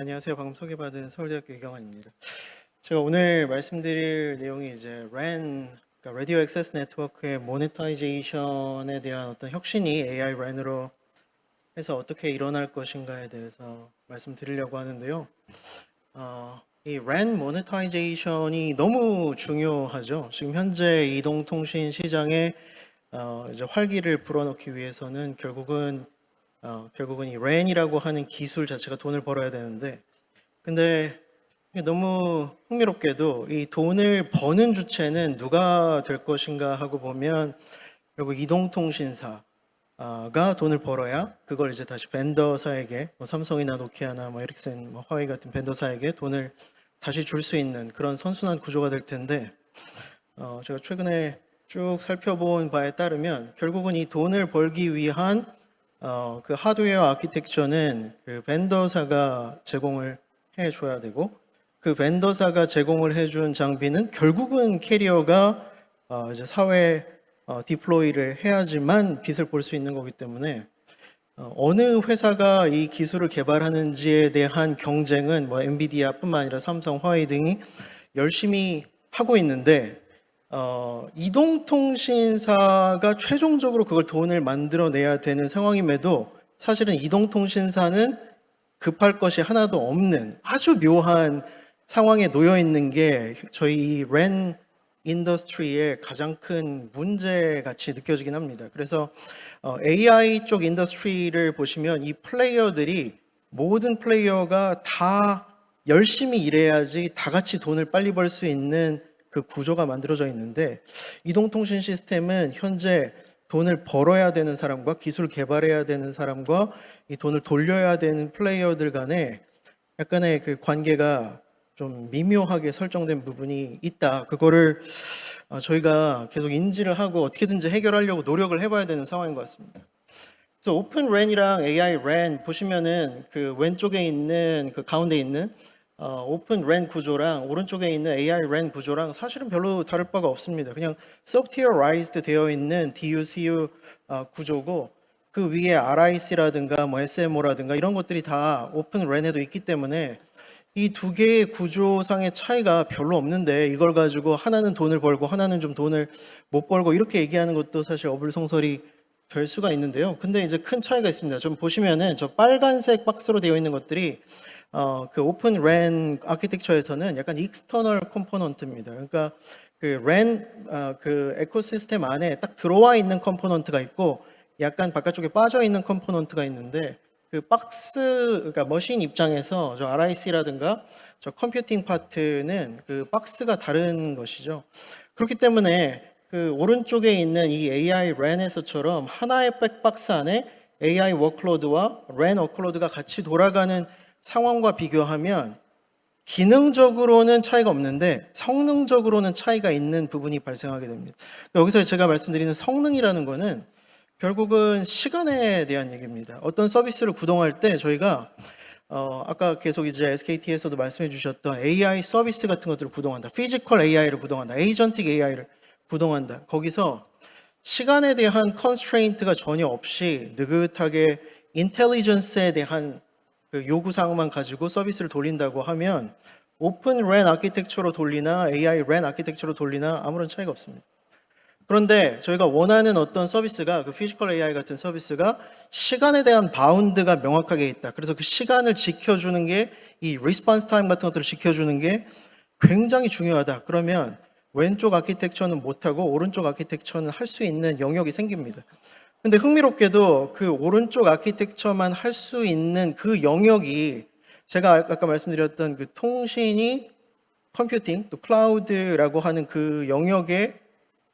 안녕하세요. 방금 소개받은 서울대학교 이경환입니다. 제가 오늘 말씀드릴 내용이 이제 RAN, 그러니까 라디오 액세스 네트워크의 모네타이제이션에 대한 어떤 혁신이 AI RAN으로 해서 어떻게 일어날 것인가에 대해서 말씀드리려고 하는데요. 이 RAN 모네타이제이션이 너무 중요하죠. 지금 현재 이동통신 시장에 이제 활기를 불어넣기 위해서는 결국은 이 RAN이라고 하는 기술 자체가 돈을 벌어야 되는데, 근데 너무 흥미롭게도 이 돈을 버는 주체는 누가 될 것인가 하고 보면 결국 이동통신사가 돈을 벌어야 그걸 이제 다시 벤더사에게, 뭐 삼성이나 노키아나 뭐 에릭슨, 뭐 화웨이 같은 벤더사에게 돈을 다시 줄 수 있는 그런 선순환 구조가 될 텐데, 제가 최근에 쭉 살펴본 바에 따르면 결국은 이 돈을 벌기 위한 그 하드웨어 아키텍처는 그 벤더사가 제공을 해줘야 되고, 그 벤더사가 제공을 해준 장비는 결국은 캐리어가 이제 사회에 디플로이를 해야지만 빛을 볼 수 있는 거기 때문에 어느 회사가 이 기술을 개발하는지에 대한 경쟁은 뭐 엔비디아뿐만 아니라 삼성, 화웨이 등이 열심히 하고 있는데, 이동통신사가 최종적으로 그걸 돈을 만들어내야 되는 상황임에도 사실은 이동통신사는 급할 것이 하나도 없는 아주 묘한 상황에 놓여 있는 게 저희 이 RAN 인더스트리의 가장 큰 문제 같이 느껴지긴 합니다. 그래서 AI 쪽 인더스트리를 보시면 이 플레이어들이, 모든 플레이어가 다 열심히 일해야지 다 같이 돈을 빨리 벌 수 있는 그 구조가 만들어져 있는데, 이동통신 시스템은 현재 돈을 벌어야 되는 사람과 기술 개발해야 되는 사람과 이 돈을 돌려야 되는 플레이어들 간에 약간의 그 관계가 좀 미묘하게 설정된 부분이 있다. 그거를 저희가 계속 인지를 하고 어떻게든지 해결하려고 노력을 해봐야 되는 상황인 것 같습니다. 그래서 오픈 랜이랑 AI 랜 보시면은 그 왼쪽에 있는 그 가운데 있는 오픈 랜 구조랑 오른쪽에 있는 AI 랜 구조랑 사실은 별로 다를 바가 없습니다. 그냥 소프트웨어라이즈드 되어 있는 DU/CU 구조고, 그 위에 RIC라든가 뭐 SMO라든가 이런 것들이 다 오픈 랜에도 있기 때문에 이 두 개의 구조상의 차이가 별로 없는데, 이걸 가지고 하나는 돈을 벌고 하나는 좀 돈을 못 벌고 이렇게 얘기하는 것도 사실 어불성설이 될 수가 있는데요. 근데 이제 큰 차이가 있습니다. 좀 보시면은 저 빨간색 박스로 되어 있는 것들이 그 오픈 랜 아키텍처에서는 약간 익스터널 컴포넌트입니다. 그러니까 그 랜 그 에코시스템 안에 딱 들어와 있는 컴포넌트가 있고, 약간 바깥쪽에 빠져 있는 컴포넌트가 있는데, 그 박스, 그러니까 머신 입장에서 저 RIC라든가 저 컴퓨팅 파트는 그 박스가 다른 것이죠. 그렇기 때문에 그 오른쪽에 있는 이 AI 랜에서처럼 하나의 백박스 안에 AI 워크로드와 랜 워크로드가 같이 돌아가는 상황과 비교하면 기능적으로는 차이가 없는데 성능적으로는 차이가 있는 부분이 발생하게 됩니다. 여기서 제가 말씀드리는 성능이라는 거는 결국은 시간에 대한 얘기입니다. 어떤 서비스를 구동할 때 저희가 아까 계속 이제 SKT에서도 말씀해 주셨던 AI 서비스 같은 것들을 구동한다. 피지컬 AI를 구동한다. 에이전틱 AI를 구동한다. 거기서 시간에 대한 컨스트레인트가 전혀 없이 느긋하게 인텔리전스에 대한 그 요구사항만 가지고 서비스를 돌린다고 하면 오픈 랜 아키텍처로 돌리나 AI 랜 아키텍처로 돌리나 아무런 차이가 없습니다. 그런데 저희가 원하는 어떤 서비스가, 그 피지컬 AI 같은 서비스가 시간에 대한 바운드가 명확하게 있다. 그래서 그 시간을 지켜주는 게, 이 리스폰스 타임 같은 것들을 지켜주는 게 굉장히 중요하다. 그러면 왼쪽 아키텍처는 못하고 오른쪽 아키텍처는 할 수 있는 영역이 생깁니다. 근데 흥미롭게도 그 오른쪽 아키텍처만 할 수 있는 그 영역이 제가 아까 말씀드렸던 그 통신이 컴퓨팅 또 클라우드라고 하는 그 영역에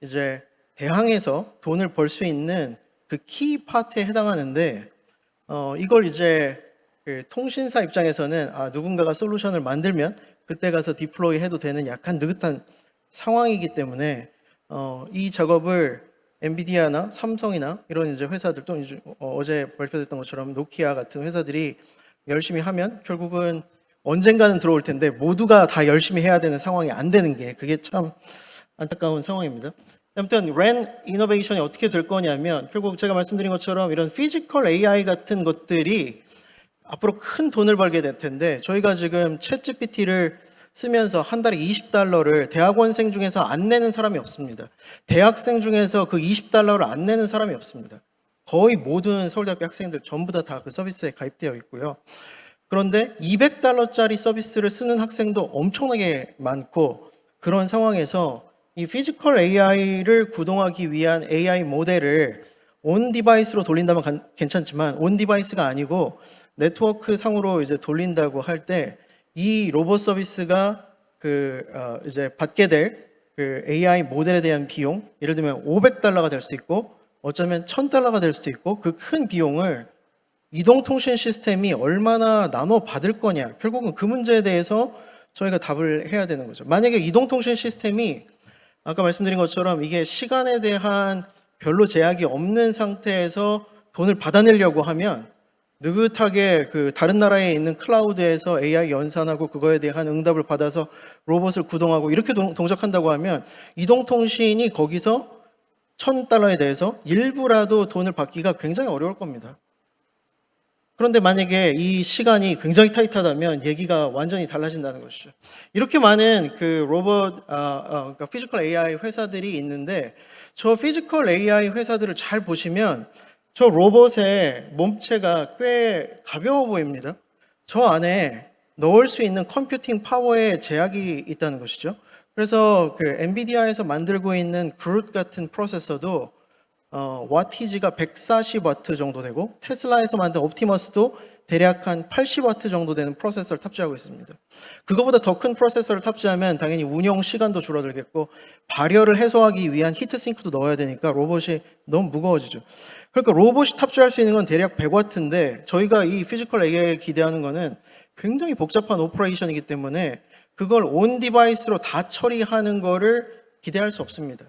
이제 대항해서 돈을 벌 수 있는 그 키 파트에 해당하는데, 이걸 이제 그 통신사 입장에서는 누군가가 솔루션을 만들면 그때 가서 디플로이 해도 되는 약간 느긋한 상황이기 때문에 이 작업을 엔비디아나 삼성이나 이런 이제 회사들, 또 이제 어제 발표됐던 것처럼 노키아 같은 회사들이 열심히 하면 결국은 언젠가는 들어올 텐데 모두가 다 열심히 해야 되는 상황이 안 되는 게, 그게 참 안타까운 상황입니다. 아무튼 랜 이노베이션이 어떻게 될 거냐면, 결국 제가 말씀드린 것처럼 이런 피지컬 AI 같은 것들이 앞으로 큰 돈을 벌게 될 텐데 저희가 지금 챗GPT를 쓰면서 한 달에 $20를 대학원생 중에서 안 내는 사람이 없습니다. 대학생 중에서 그 $20를 안 내는 사람이 없습니다. 거의 모든 서울대학교 학생들 전부 다 그 서비스에 가입되어 있고요. 그런데 $200짜리 서비스를 쓰는 학생도 엄청나게 많고, 그런 상황에서 이 피지컬 AI를 구동하기 위한 AI 모델을 온 디바이스로 돌린다면 괜찮지만 온 디바이스가 아니고 네트워크 상으로 이제 돌린다고 할 때 이 로봇 서비스가 이제 받게 될 그 AI 모델에 대한 비용, 예를 들면 $500가 될 수도 있고 어쩌면 $1000가 될 수도 있고, 그 큰 비용을 이동통신 시스템이 얼마나 나눠 받을 거냐, 결국은 그 문제에 대해서 저희가 답을 해야 되는 거죠. 만약에 이동통신 시스템이 아까 말씀드린 것처럼 이게 시간에 대한 별로 제약이 없는 상태에서 돈을 받아내려고 하면 느긋하게 그 다른 나라에 있는 클라우드에서 AI 연산하고 그거에 대한 응답을 받아서 로봇을 구동하고 이렇게 동작한다고 하면 이동통신이 거기서 $1000에 대해서 일부라도 돈을 받기가 굉장히 어려울 겁니다. 그런데 만약에 이 시간이 굉장히 타이트하다면 얘기가 완전히 달라진다는 것이죠. 이렇게 많은 그 로봇, 그러니까 피지컬 AI 회사들이 있는데, 저 피지컬 AI 회사들을 잘 보시면 저 로봇의 몸체가 꽤 가벼워 보입니다. 저 안에 넣을 수 있는 컴퓨팅 파워에 제약이 있다는 것이죠. 그래서 그 엔비디아에서 만들고 있는 그룹 같은 프로세서도 와티지가 140와트 정도 되고, 테슬라에서 만든 옵티머스도 대략 한 80와트 정도 되는 프로세서를 탑재하고 있습니다. 그거보다 더 큰 프로세서를 탑재하면 당연히 운영 시간도 줄어들겠고 발열을 해소하기 위한 히트싱크도 넣어야 되니까 로봇이 너무 무거워지죠. 그러니까 로봇이 탑재할 수 있는 건 대략 100와트인데 저희가 이 피지컬 AI에 기대하는 거는 굉장히 복잡한 오퍼레이션이기 때문에 그걸 온 디바이스로 다 처리하는 거를 기대할 수 없습니다.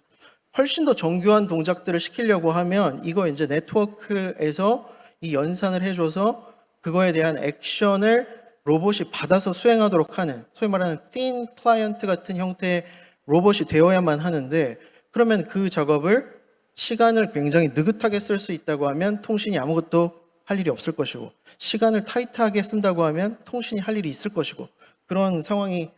훨씬 더 정교한 동작들을 시키려고 하면 이거 이제 네트워크에서 이 연산을 해줘서 그거에 대한 액션을 로봇이 받아서 수행하도록 하는, 소위 말하는 thin client 같은 형태의 로봇이 되어야만 하는데, 그러면 그 작업을 시간을 굉장히 느긋하게 쓸 수 있다고 하면 통신이 아무것도 할 일이 없을 것이고, 시간을 타이트하게 쓴다고 하면 통신이 할 일이 있을 것이고, 그런 상황이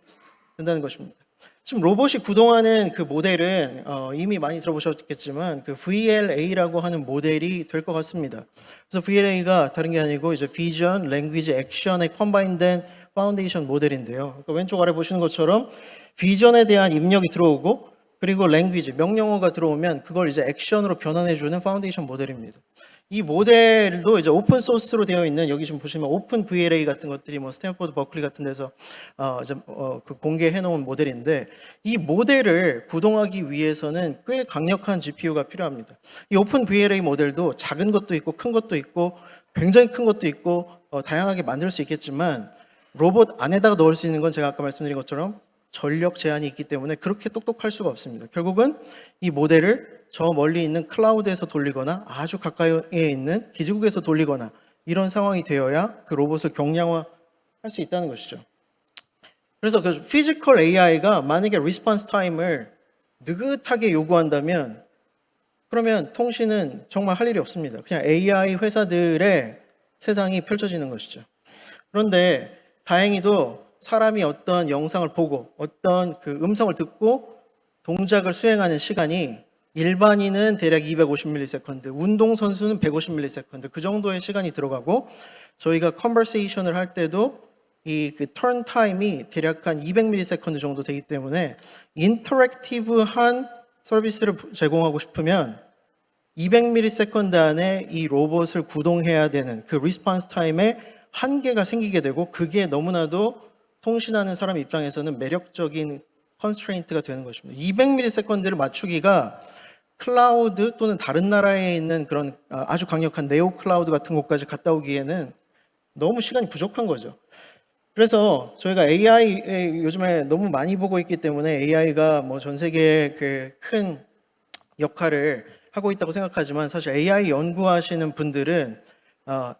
된다는 것입니다. 지금 로봇이 구동하는 그 모델은 이미 많이 들어보셨겠지만 그 VLA라고 하는 모델이 될 것 같습니다. 그래서 VLA가 다른 게 아니고 이제 Vision, Language, Action에 컴바인된 파운데이션 모델인데요. 그러니까 왼쪽 아래 보시는 것처럼 비전에 대한 입력이 들어오고, 그리고 language, 명령어가 들어오면 그걸 이제 액션으로 변환해주는 파운데이션 모델입니다. 이 모델도 이제 오픈 소스로 되어 있는, 여기 지금 보시면 오픈 VLA 같은 것들이 뭐 스탠포드 버클리 같은 데서 그 공개해 놓은 모델인데, 이 모델을 구동하기 위해서는 꽤 강력한 GPU가 필요합니다. 이 오픈 VLA 모델도 작은 것도 있고 큰 것도 있고 굉장히 큰 것도 있고 다양하게 만들 수 있겠지만, 로봇 안에다가 넣을 수 있는 건 제가 아까 말씀드린 것처럼 전력 제한이 있기 때문에 그렇게 똑똑할 수가 없습니다. 결국은 이 모델을 저 멀리 있는 클라우드에서 돌리거나 아주 가까이에 있는 기지국에서 돌리거나 이런 상황이 되어야 그 로봇을 경량화할 수 있다는 것이죠. 그래서 그 피지컬 AI가 만약에 리스폰스 타임을 느긋하게 요구한다면 그러면 통신은 정말 할 일이 없습니다. 그냥 AI 회사들의 세상이 펼쳐지는 것이죠. 그런데 다행히도 사람이 어떤 영상을 보고 어떤 그 음성을 듣고 동작을 수행하는 시간이, 일반인은 대략 250ms, 운동선수는 150ms, 그 정도의 시간이 들어가고, 저희가 컨버세이션을 할 때도 이 그 턴 타임이 대략 한 200ms 정도 되기 때문에 인터랙티브한 서비스를 제공하고 싶으면 200ms 안에 이 로봇을 구동해야 되는 그 리스폰스 타임에 한계가 생기게 되고, 그게 너무나도 통신하는 사람 입장에서는 매력적인 컨스트레인트가 되는 것입니다. 200ms를 맞추기가 클라우드 또는 다른 나라에 있는 그런 아주 강력한 네오 클라우드 같은 곳까지 갔다 오기에는 너무 시간이 부족한 거죠. 그래서 저희가 AI 요즘에 너무 많이 보고 있기 때문에 AI가 뭐 전 세계에 그 큰 역할을 하고 있다고 생각하지만, 사실 AI 연구하시는 분들은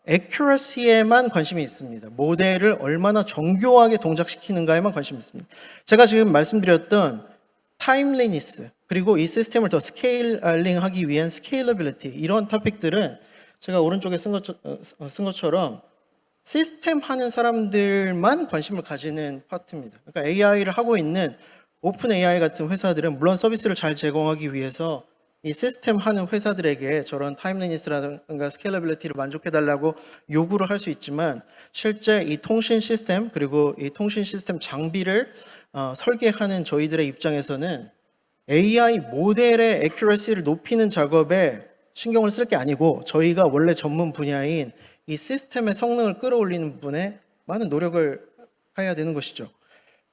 accuracy에만 관심이 있습니다. 모델을 얼마나 정교하게 동작시키는가에만 관심이 있습니다. 제가 지금 말씀드렸던 타임리니스, 그리고 이 시스템을 더 스케일링하기 위한 스케일러빌리티, 이런 토픽들은 제가 오른쪽에 쓴 것처럼 시스템 하는 사람들만 관심을 가지는 파트입니다. 그러니까 AI를 하고 있는 오픈 AI 같은 회사들은 물론 서비스를 잘 제공하기 위해서 이 시스템 하는 회사들에게 저런 타임리니스라든가 스케일러빌리티를 만족해달라고 요구를 할 수 있지만 실제 이 통신 시스템 그리고 이 통신 시스템 장비를 설계하는 저희들의 입장에서는 AI 모델의 애큐러시를 높이는 작업에 신경을 쓸 게 아니고 저희가 원래 전문 분야인 이 시스템의 성능을 끌어올리는 부분에 많은 노력을 해야 되는 것이죠.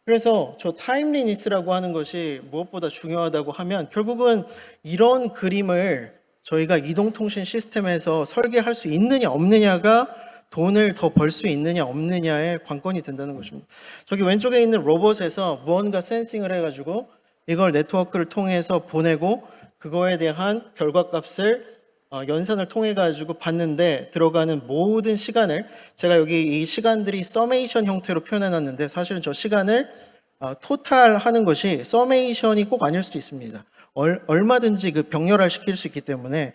그래서 저 타임리니스라고 하는 것이 무엇보다 중요하다고 하면 결국은 이런 그림을 저희가 이동통신 시스템에서 설계할 수 있느냐 없느냐가 돈을 더 벌 수 있느냐 없느냐의 관건이 된다는 것입니다. 저기 왼쪽에 있는 로봇에서 무언가 센싱을 해가지고 이걸 네트워크를 통해서 보내고 그거에 대한 결과값을 연산을 통해 가지고 봤는데 들어가는 모든 시간을 제가 여기 이 시간들이 서메이션 형태로 표현해 놨는데 사실은 저 시간을 토탈 하는 것이 서메이션이 꼭 아닐 수도 있습니다. 얼마든지 그 병렬화 시킬 수 있기 때문에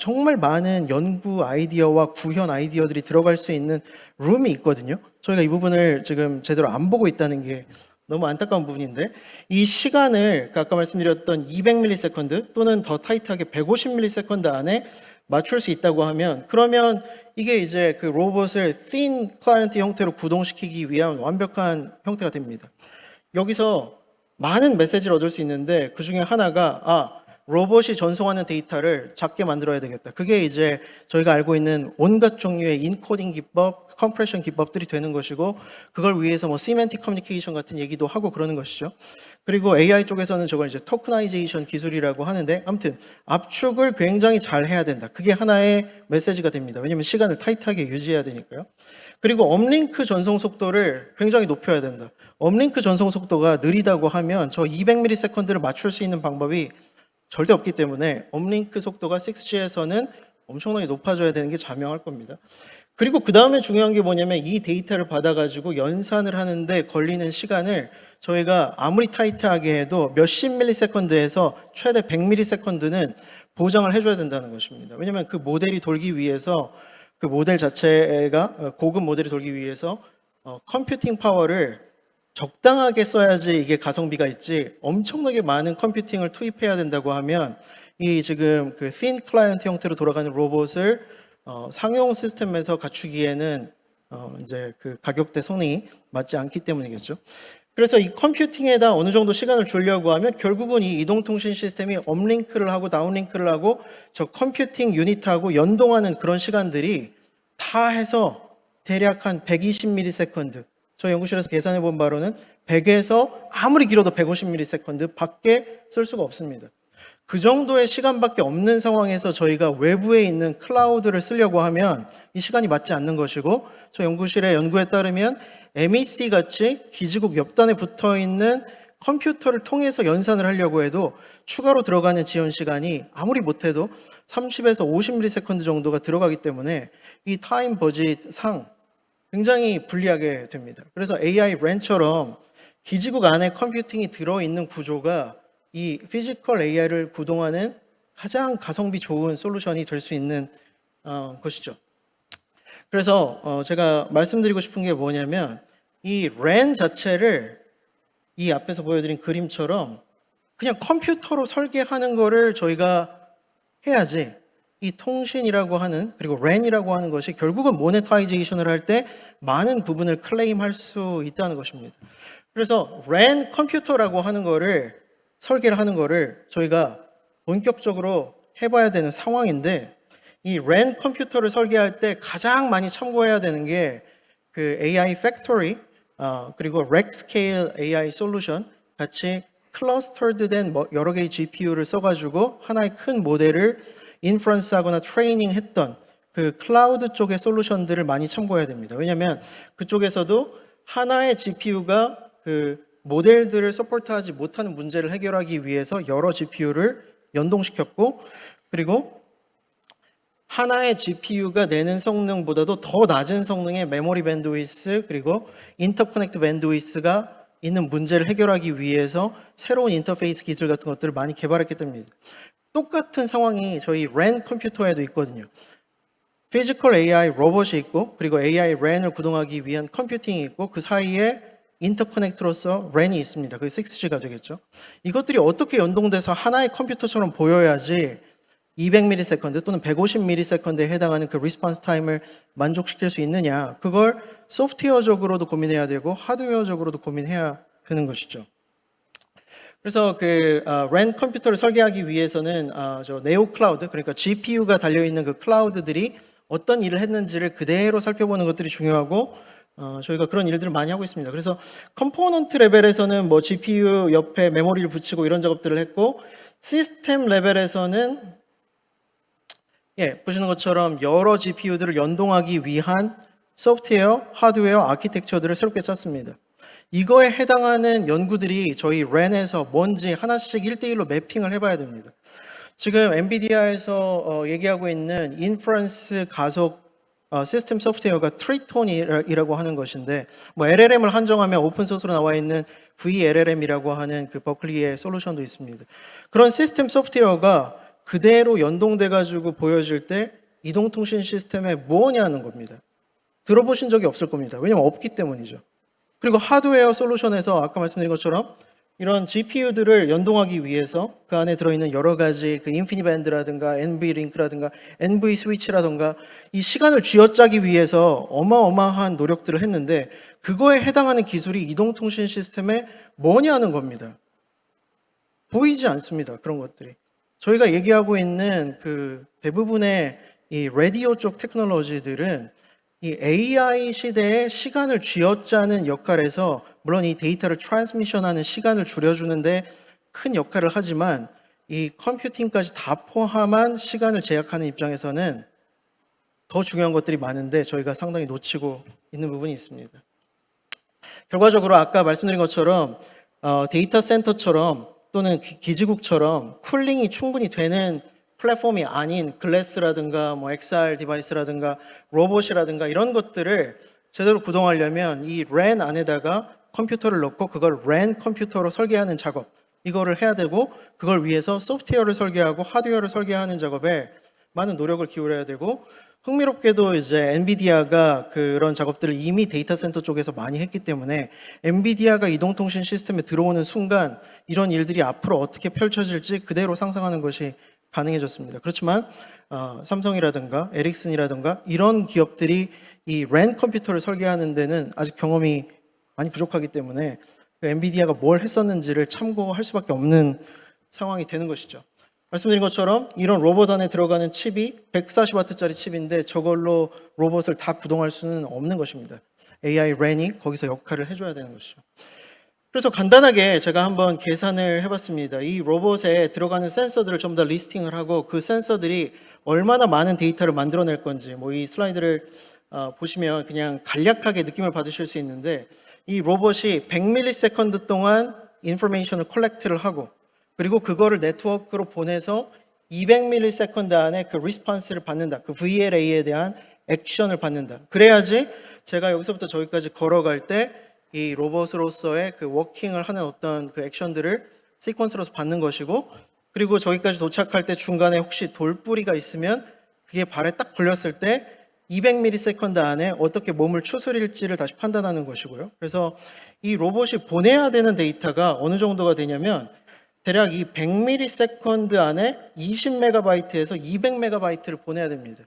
정말 많은 연구 아이디어와 구현 아이디어들이 들어갈 수 있는 룸이 있거든요. 저희가 이 부분을 지금 제대로 안 보고 있다는 게 너무 안타까운 부분인데 이 시간을 아까 말씀드렸던 200ms 또는 더 타이트하게 150ms 안에 맞출 수 있다고 하면 그러면 이게 이제 그 로봇을 thin 클라이언트 형태로 구동시키기 위한 완벽한 형태가 됩니다. 여기서 많은 메시지를 얻을 수 있는데 그 중에 하나가 로봇이 전송하는 데이터를 작게 만들어야 되겠다. 그게 이제 저희가 알고 있는 온갖 종류의 인코딩 기법, 컴프레션 기법들이 되는 것이고 그걸 위해서 뭐 시멘틱 커뮤니케이션 같은 얘기도 하고 그러는 것이죠. 그리고 AI 쪽에서는 저걸 이제 토크나이제이션 기술이라고 하는데 아무튼 압축을 굉장히 잘 해야 된다. 그게 하나의 메시지가 됩니다. 왜냐하면 시간을 타이트하게 유지해야 되니까요. 그리고 업링크 전송 속도를 굉장히 높여야 된다. 업링크 전송 속도가 느리다고 하면 저 200ms를 맞출 수 있는 방법이 절대 없기 때문에 업링크 속도가 6G에서는 엄청나게 높아져야 되는 게 자명할 겁니다. 그리고 그 다음에 중요한 게 뭐냐면 이 데이터를 받아가지고 연산을 하는데 걸리는 시간을 저희가 아무리 타이트하게 해도 몇십 밀리세컨드에서 최대 100밀리세컨드는 보장을 해줘야 된다는 것입니다. 왜냐하면 그 모델이 돌기 위해서 그 모델 자체가 고급 모델이 돌기 위해서 컴퓨팅 파워를 적당하게 써야지 이게 가성비가 있지 엄청나게 많은 컴퓨팅을 투입해야 된다고 하면 이 지금 그 thin 클라이언트 형태로 돌아가는 로봇을 상용 시스템에서 갖추기에는 이제 그 가격대 성능이 맞지 않기 때문이겠죠. 그래서 이 컴퓨팅에다 어느 정도 시간을 주려고 하면 결국은 이 이동통신 시스템이 업링크를 하고 다운링크를 하고 저 컴퓨팅 유닛하고 연동하는 그런 시간들이 다 해서 대략 한 120ms 저 연구실에서 계산해 본 바로는 100에서 아무리 길어도 150ms 밖에 쓸 수가 없습니다. 그 정도의 시간밖에 없는 상황에서 저희가 외부에 있는 클라우드를 쓰려고 하면 이 시간이 맞지 않는 것이고 저 연구실의 연구에 따르면 MEC 같이 기지국 옆단에 붙어 있는 컴퓨터를 통해서 연산을 하려고 해도 추가로 들어가는 지연 시간이 아무리 못해도 30에서 50ms 정도가 들어가기 때문에 이 타임 버짓 상 굉장히 불리하게 됩니다. 그래서 AI 랜처럼 기지국 안에 컴퓨팅이 들어있는 구조가 이 피지컬 AI를 구동하는 가장 가성비 좋은 솔루션이 될 수 있는 것이죠. 그래서 제가 말씀드리고 싶은 게 뭐냐면 이 랜 자체를 이 앞에서 보여드린 그림처럼 그냥 컴퓨터로 설계하는 거를 저희가 해야지 이 통신이라고 하는 그리고 랜이라고 하는 것이 결국은 모네타이제이션을 할 때 많은 부분을 클레임할 수 있다는 것입니다. 그래서 랜 컴퓨터라고 하는 거를 설계를 하는 거를 저희가 본격적으로 해봐야 되는 상황인데 이 랜 컴퓨터를 설계할 때 가장 많이 참고해야 되는 게 그 AI 팩토리 그리고 렉 스케일 AI 솔루션 같이 클러스터드 된 여러 개의 GPU를 써가지고 하나의 큰 모델을 인프런스하거나 트레이닝 했던 그 클라우드 쪽의 솔루션들을 많이 참고해야 됩니다. 왜냐하면 그쪽에서도 하나의 GPU가 그 모델들을 서포트하지 못하는 문제를 해결하기 위해서 여러 GPU를 연동시켰고 그리고 하나의 GPU가 내는 성능보다도 더 낮은 성능의 메모리 밴드위스 그리고 인터커넥트 밴드위스가 있는 문제를 해결하기 위해서 새로운 인터페이스 기술 같은 것들을 많이 개발했기 때문입니다. 똑같은 상황이 저희 랜 컴퓨터에도 있거든요. 피지컬 AI 로봇이 있고 그리고 AI 랜을 구동하기 위한 컴퓨팅이 있고 그 사이에 인터커넥트로서 랜이 있습니다. 그게 6G가 되겠죠. 이것들이 어떻게 연동돼서 하나의 컴퓨터처럼 보여야지 200ms 또는 150ms에 해당하는 그 리스폰스 타임을 만족시킬 수 있느냐. 그걸 소프트웨어적으로도 고민해야 되고 하드웨어적으로도 고민해야 되는 것이죠. 그래서 랜 컴퓨터를 설계하기 위해서는 저 네오 클라우드, 그러니까 GPU가 달려있는 그 클라우드들이 어떤 일을 했는지를 그대로 살펴보는 것들이 중요하고 저희가 그런 일들을 많이 하고 있습니다. 그래서 컴포넌트 레벨에서는 뭐 GPU 옆에 메모리를 붙이고 이런 작업들을 했고 시스템 레벨에서는 보시는 것처럼 여러 GPU들을 연동하기 위한 소프트웨어, 하드웨어, 아키텍처들을 새롭게 짰습니다. 이거에 해당하는 연구들이 저희 랜에서 뭔지 하나씩 1대1로 매핑을 해봐야 됩니다. 지금 엔비디아에서 얘기하고 있는 인퍼런스 가속 시스템 소프트웨어가 트리톤이라고 하는 것인데 뭐 LLM을 한정하면 오픈소스로 나와 있는 VLLM이라고 하는 그 버클리의 솔루션도 있습니다. 그런 시스템 소프트웨어가 그대로 연동돼 가지고 보여질 때 이동통신 시스템에 뭐냐는 겁니다. 들어보신 적이 없을 겁니다. 왜냐하면 없기 때문이죠. 그리고 하드웨어 솔루션에서 아까 말씀드린 것처럼 이런 GPU들을 연동하기 위해서 그 안에 들어있는 여러 가지 그 인피니밴드라든가 NV링크라든가 NV 스위치라든가 이 시간을 쥐어짜기 위해서 어마어마한 노력들을 했는데 그거에 해당하는 기술이 이동통신 시스템에 뭐냐는 겁니다. 보이지 않습니다. 그런 것들이. 저희가 얘기하고 있는 그 대부분의 이 라디오 쪽 테크놀로지들은 이 AI 시대에 시간을 쥐어짜는 역할에서 물론 이 데이터를 트랜스미션하는 시간을 줄여주는데 큰 역할을 하지만 이 컴퓨팅까지 다 포함한 시간을 제약하는 입장에서는 더 중요한 것들이 많은데 저희가 상당히 놓치고 있는 부분이 있습니다. 결과적으로 아까 말씀드린 것처럼 데이터 센터처럼 또는 기지국처럼 쿨링이 충분히 되는 플랫폼이 아닌 글래스라든가 뭐 XR 디바이스라든가 로봇이라든가 이런 것들을 제대로 구동하려면 이 랜 안에다가 컴퓨터를 넣고 그걸 랜 컴퓨터로 설계하는 작업 이거를 해야 되고 그걸 위해서 소프트웨어를 설계하고 하드웨어를 설계하는 작업에 많은 노력을 기울여야 되고 흥미롭게도 이제 엔비디아가 그런 작업들을 이미 데이터 센터 쪽에서 많이 했기 때문에 엔비디아가 이동통신 시스템에 들어오는 순간 이런 일들이 앞으로 어떻게 펼쳐질지 그대로 상상하는 것이 가능해졌습니다. 그렇지만 삼성이라든가 에릭슨이라든가 이런 기업들이 이 랜 컴퓨터를 설계하는 데는 아직 경험이 많이 부족하기 때문에 엔비디아가 뭘 했었는지를 참고할 수밖에 없는 상황이 되는 것이죠. 말씀드린 것처럼 이런 로봇 안에 들어가는 칩이 140W짜리 칩인데 저걸로 로봇을 다 구동할 수는 없는 것입니다. AI 랜이 거기서 역할을 해줘야 되는 것이죠. 그래서 간단하게 제가 한번 계산을 해봤습니다. 이 로봇에 들어가는 센서들을 좀 더 리스팅을 하고 그 센서들이 얼마나 많은 데이터를 만들어낼 건지 뭐 이 슬라이드를 보시면 그냥 간략하게 느낌을 받으실 수 있는데 이 로봇이 100ms 동안 인포메이션을 컬렉트를 하고 그리고 그거를 네트워크로 보내서 200ms 안에 그 리스폰스를 받는다. 그 VLA에 대한 액션을 받는다. 그래야지 제가 여기서부터 저기까지 걸어갈 때 이 로봇으로서의 그 워킹을 하는 어떤 그 액션들을 시퀀스로서 받는 것이고 그리고 저기까지 도착할 때 중간에 혹시 돌뿌리가 있으면 그게 발에 딱 걸렸을 때 200ms 안에 어떻게 몸을 추스릴지를 다시 판단하는 것이고요. 그래서 이 로봇이 보내야 되는 데이터가 어느 정도가 되냐면 대략 이 100ms 안에 20MB에서 200MB를 보내야 됩니다.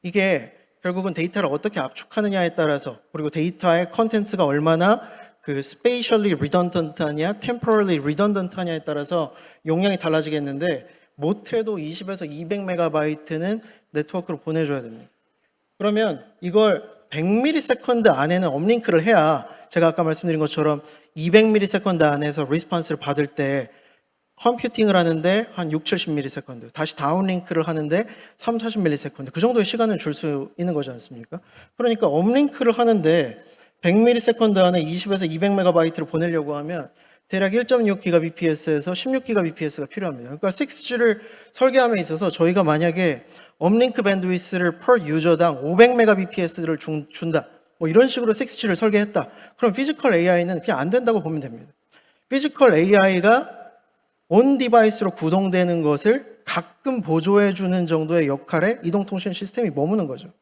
이게 결국은 데이터를 어떻게 압축하느냐에 따라서 그리고 데이터의 컨텐츠가 얼마나 그 spatially redundant하냐, temporally redundant하냐에 따라서 용량이 달라지겠는데 못해도 20에서 200MB는 네트워크로 보내줘야 됩니다. 그러면 이걸 100ms 안에는 업링크를 해야 제가 아까 말씀드린 것처럼 200ms 안에서 리스폰스를 받을 때 컴퓨팅을 하는데 한 6, 70ms, 다시 다운링크를 하는데 3, 40ms, 그 정도의 시간을 줄 수 있는 거지 않습니까? 그러니까 업링크를 하는데 100ms 안에 20에서 200MB를 보내려고 하면 대략 1.6GBps에서 16GBps가 필요합니다. 그러니까 6G를 설계함에 있어서 저희가 만약에 업링크 밴드위스를 per 유저당 500MBps를 준다. 뭐 이런 식으로 6G를 설계했다. 그럼 피지컬 AI는 그냥 안 된다고 보면 됩니다. 피지컬 AI가 온 디바이스로 구동되는 것을 가끔 보조해 주는 정도의 역할에 이동통신 시스템이 머무는 거죠.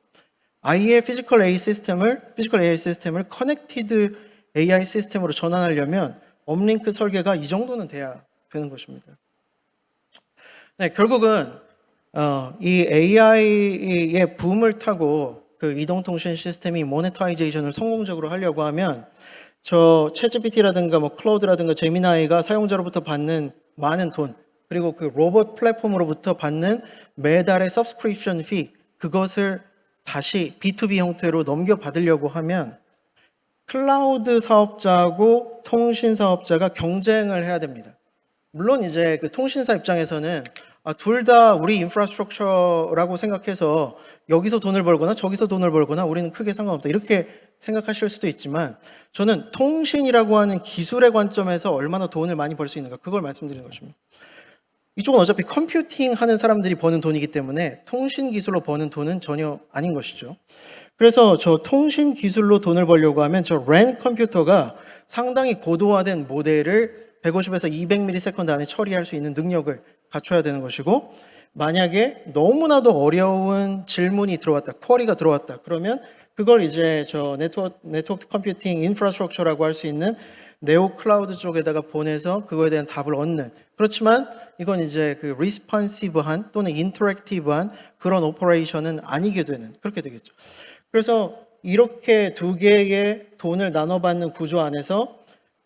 아예 피지컬 AI 시스템을 커넥티드 AI 시스템으로 전환하려면 업링크 설계가 이 정도는 돼야 되는 것입니다. 네, 결국은 이 AI의 붐을 타고 그 이동통신 시스템이 모네타이제이션을 성공적으로 하려고 하면 저 챗GPT라든가 뭐 클라우드라든가 제미나이가 사용자로부터 받는 많은 돈, 그리고 그 로봇 플랫폼으로부터 받는 매달의 서브스크립션 피, 그것을 다시 B2B 형태로 넘겨받으려고 하면 클라우드 사업자하고 통신 사업자가 경쟁을 해야 됩니다. 물론 이제 그 통신사 입장에서는 둘 다 우리 인프라스트럭처라고 생각해서 여기서 돈을 벌거나 저기서 돈을 벌거나 우리는 크게 상관없다, 이렇게 생각하실 수도 있지만, 저는 통신이라고 하는 기술의 관점에서 얼마나 돈을 많이 벌 수 있는가, 그걸 말씀드리는 것입니다. 이쪽은 어차피 컴퓨팅 하는 사람들이 버는 돈이기 때문에 통신 기술로 버는 돈은 전혀 아닌 것이죠. 그래서 저 통신 기술로 돈을 벌려고 하면 저 랜 컴퓨터가 상당히 고도화된 모델을 150에서 200ms 안에 처리할 수 있는 능력을 갖춰야 되는 것이고, 만약에 너무나도 어려운 질문이 들어왔다, 쿼리가 들어왔다, 그러면 그걸 이제 저 네트워크 컴퓨팅 인프라스트럭처라고 할 수 있는 네오 클라우드 쪽에다가 보내서 그거에 대한 답을 얻는, 그렇지만 이건 이제 그 리스폰시브한 또는 인터랙티브한 그런 오퍼레이션은 아니게 되는, 그렇게 되겠죠. 그래서 이렇게 두 개의 돈을 나눠받는 구조 안에서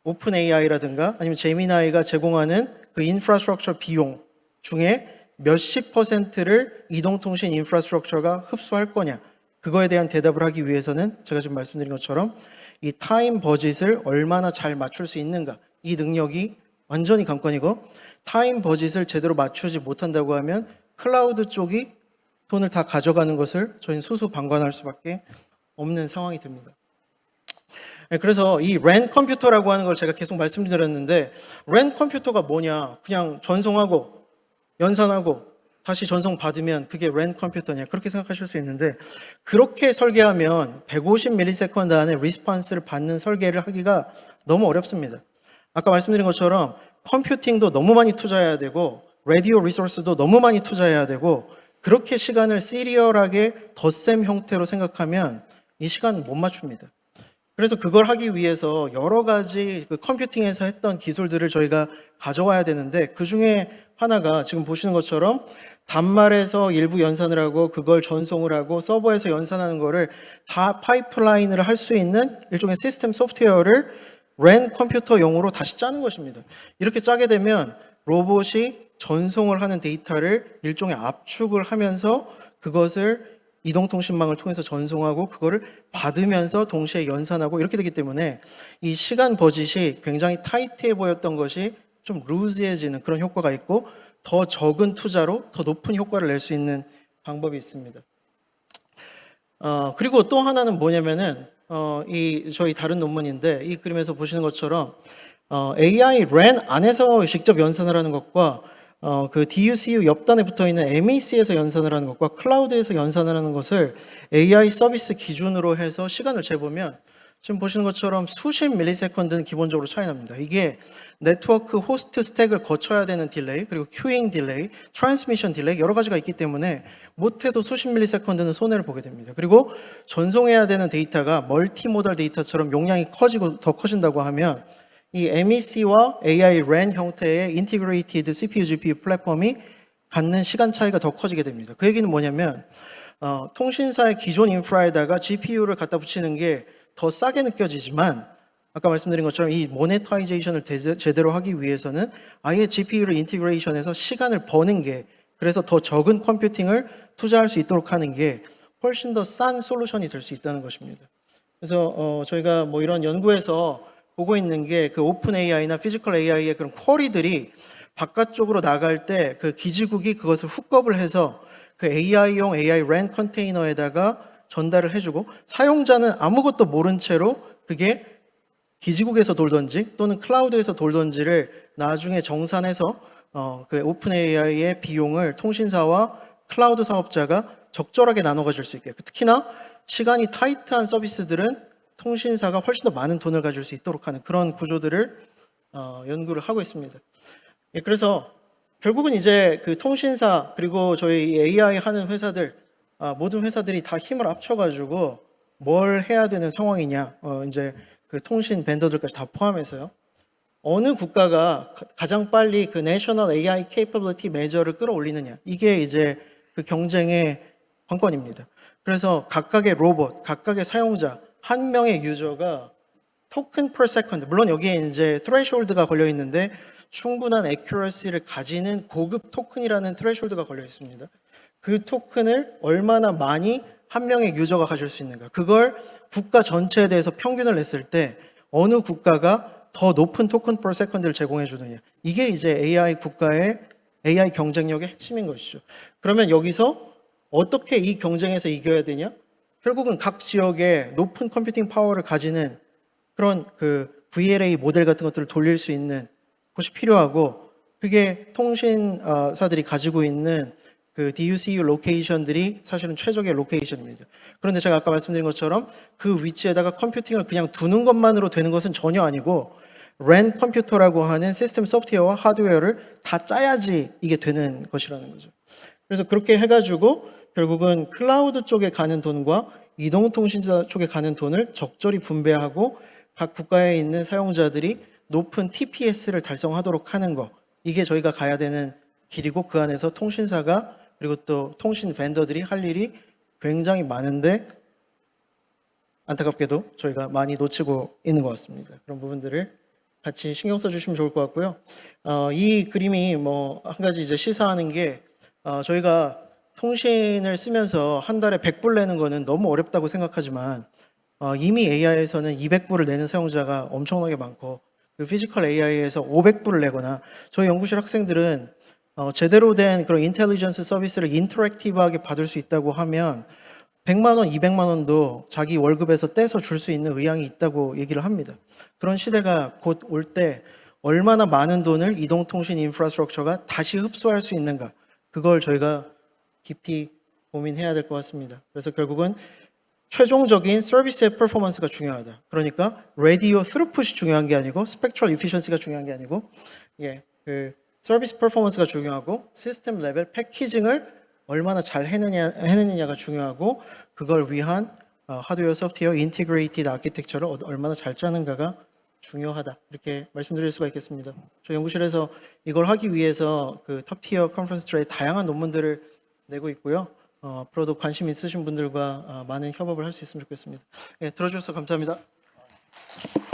오픈 AI라든가 아니면 제미나이가 제공하는 그 인프라스트럭처 비용 중에 몇십 %를 이동통신 인프라스트럭처가 흡수할 거냐, 그거에 대한 대답을 하기 위해서는 제가 지금 말씀드린 것처럼 이 타임 버짓을 얼마나 잘 맞출 수 있는가, 이 능력이 완전히 관건이고, 타임 버짓을 제대로 맞추지 못한다고 하면 클라우드 쪽이 돈을 다 가져가는 것을 저희는 수수방관할 수밖에 없는 상황이 됩니다. 그래서 이 랜 컴퓨터라고 하는 걸 제가 계속 말씀드렸는데, 랜 컴퓨터가 뭐냐, 그냥 전송하고 연산하고 다시 전송 받으면 그게 랜 컴퓨터냐, 그렇게 생각하실 수 있는데, 그렇게 설계하면 150ms 안에 리스폰스를 받는 설계를 하기가 너무 어렵습니다. 아까 말씀드린 것처럼 컴퓨팅도 너무 많이 투자해야 되고 라디오 리소스도 너무 많이 투자해야 되고, 그렇게 시간을 시리얼하게 덧셈 형태로 생각하면 이 시간은 못 맞춥니다. 그래서 그걸 하기 위해서 여러 가지 그 컴퓨팅에서 했던 기술들을 저희가 가져와야 되는데, 그 중에 하나가 지금 보시는 것처럼 단말에서 일부 연산을 하고 그걸 전송을 하고 서버에서 연산하는 거를 다 파이프라인을 할 수 있는 일종의 시스템 소프트웨어를 랜 컴퓨터용으로 다시 짜는 것입니다. 이렇게 짜게 되면 로봇이 전송을 하는 데이터를 일종의 압축을 하면서 그것을 이동통신망을 통해서 전송하고 그거를 받으면서 동시에 연산하고, 이렇게 되기 때문에 이 시간 버짓이 굉장히 타이트해 보였던 것이 좀 루즈해지는 그런 효과가 있고, 더 적은 투자로 더 높은 효과를 낼 수 있는 방법이 있습니다. 그리고 또 하나는 뭐냐면은 이 저희 다른 논문인데, 이 그림에서 보시는 것처럼 AI 랜 안에서 직접 연산을 하는 것과 그 DUCU 옆단에 붙어 있는 MEC에서 연산을 하는 것과 클라우드에서 연산을 하는 것을 AI 서비스 기준으로 해서 시간을 재보면 지금 보시는 것처럼 수십 밀리세컨드는 기본적으로 차이 납니다. 이게 네트워크 호스트 스택을 거쳐야 되는 딜레이, 그리고 큐잉 딜레이, 트랜스미션 딜레이, 여러 가지가 있기 때문에 못해도 수십 밀리세컨드는 손해를 보게 됩니다. 그리고 전송해야 되는 데이터가 멀티모달 데이터처럼 용량이 커지고 더 커진다고 하면 이 MEC와 AI 랜 형태의 인티그레이티드 CPU, GPU 플랫폼이 갖는 시간 차이가 더 커지게 됩니다. 그 얘기는 뭐냐면 통신사의 기존 인프라에다가 GPU를 갖다 붙이는 게 더 싸게 느껴지지만, 아까 말씀드린 것처럼 이 모네타이제이션을 제대로 하기 위해서는 아예 GPU를 인티그레이션해서 시간을 버는 게, 그래서 더 적은 컴퓨팅을 투자할 수 있도록 하는 게 훨씬 더 싼 솔루션이 될 수 있다는 것입니다. 그래서 저희가 뭐 이런 연구에서 보고 있는 게 그 오픈 AI나 피지컬 AI의 그런 쿼리들이 바깥쪽으로 나갈 때 그 기지국이 그것을 훅업을 해서 그 AI용 AI 랜 컨테이너에다가 전달을 해주고, 사용자는 아무것도 모른 채로 그게 기지국에서 돌던지 또는 클라우드에서 돌던지를 나중에 정산해서 그 오픈 AI의 비용을 통신사와 클라우드 사업자가 적절하게 나눠 가질 수 있게, 특히나 시간이 타이트한 서비스들은 통신사가 훨씬 더 많은 돈을 가질 수 있도록 하는 그런 구조들을 연구를 하고 있습니다. 예, 그래서 결국은 이제 그 통신사 그리고 저희 AI 하는 회사들 모든 회사들이 다 힘을 합쳐가지고 뭘 해야 되는 상황이냐, 이제 그 통신 벤더들까지 다 포함해서요. 어느 국가가 가장 빨리 그 National AI Capability Measure를 끌어올리느냐, 이게 이제 그 경쟁의 관건입니다. 그래서 각각의 로봇, 각각의 사용자, 한 명의 유저가 토큰 per second, 물론 여기에 이제 threshold가 걸려 있는데 충분한 accuracy를 가지는 고급 토큰이라는 threshold가 걸려 있습니다. 그 토큰을 얼마나 많이 한 명의 유저가 가질 수 있는가, 그걸 국가 전체에 대해서 평균을 냈을 때 어느 국가가 더 높은 토큰 per second를 제공해 주느냐, 이게 이제 AI 국가의 AI 경쟁력의 핵심인 것이죠. 그러면 여기서 어떻게 이 경쟁에서 이겨야 되냐? 결국은 각 지역에 높은 컴퓨팅 파워를 가지는 그런 그 VLA 모델 같은 것들을 돌릴 수 있는 곳이 필요하고, 그게 통신사들이 가지고 있는 그 DUCU 로케이션들이 사실은 최적의 로케이션입니다. 그런데 제가 아까 말씀드린 것처럼 그 위치에다가 컴퓨팅을 그냥 두는 것만으로 되는 것은 전혀 아니고 랜 컴퓨터라고 하는 시스템 소프트웨어와 하드웨어를 다 짜야지 이게 되는 것이라는 거죠. 그래서 그렇게 해가지고 결국은 클라우드 쪽에 가는 돈과 이동통신사 쪽에 가는 돈을 적절히 분배하고 각 국가에 있는 사용자들이 높은 TPS를 달성하도록 하는 거, 이게 저희가 가야 되는 길이고, 그 안에서 통신사가 그리고 또 통신 벤더들이 할 일이 굉장히 많은데 안타깝게도 저희가 많이 놓치고 있는 것 같습니다. 그런 부분들을 같이 신경 써주시면 좋을 것 같고요. 이 그림이 뭐 한 가지 이제 시사하는 게, 저희가 통신을 쓰면서 한 달에 100불 내는 거는 너무 어렵다고 생각하지만 이미 AI에서는 200불을 내는 사용자가 엄청나게 많고, 그 피지컬 AI에서 500불을 내거나, 저희 연구실 학생들은 제대로 된 그런 인텔리전스 서비스를 인터랙티브하게 받을 수 있다고 하면 100만 원, 200만 원도 자기 월급에서 떼서 줄 수 있는 의향이 있다고 얘기를 합니다. 그런 시대가 곧 올 때 얼마나 많은 돈을 이동통신 인프라스트럭처가 다시 흡수할 수 있는가, 그걸 저희가 깊이 고민해야 될 것 같습니다. 그래서 결국은 최종적인 서비스의 퍼포먼스가 중요하다. 그러니까 라디오 스루풋이 중요한 게 아니고, 스펙트럴 이피션시가 중요한 게 아니고, 그 서비스 퍼포먼스가 중요하고, 시스템 레벨 패키징을 얼마나 잘 해내느냐가 중요하고, 그걸 위한 하드웨어 소프트웨어 인티그레이티드 아키텍처를 얼마나 잘 짜는가가 중요하다. 이렇게 말씀드릴 수가 있겠습니다. 저희 연구실에서 이걸 하기 위해서 그 톱티어 컨퍼런스들의 다양한 논문들을 내고 있고요. 앞으로도 관심 있으신 분들과 많은 협업을 할 수 있으면 좋겠습니다. 들어주셔서 감사합니다.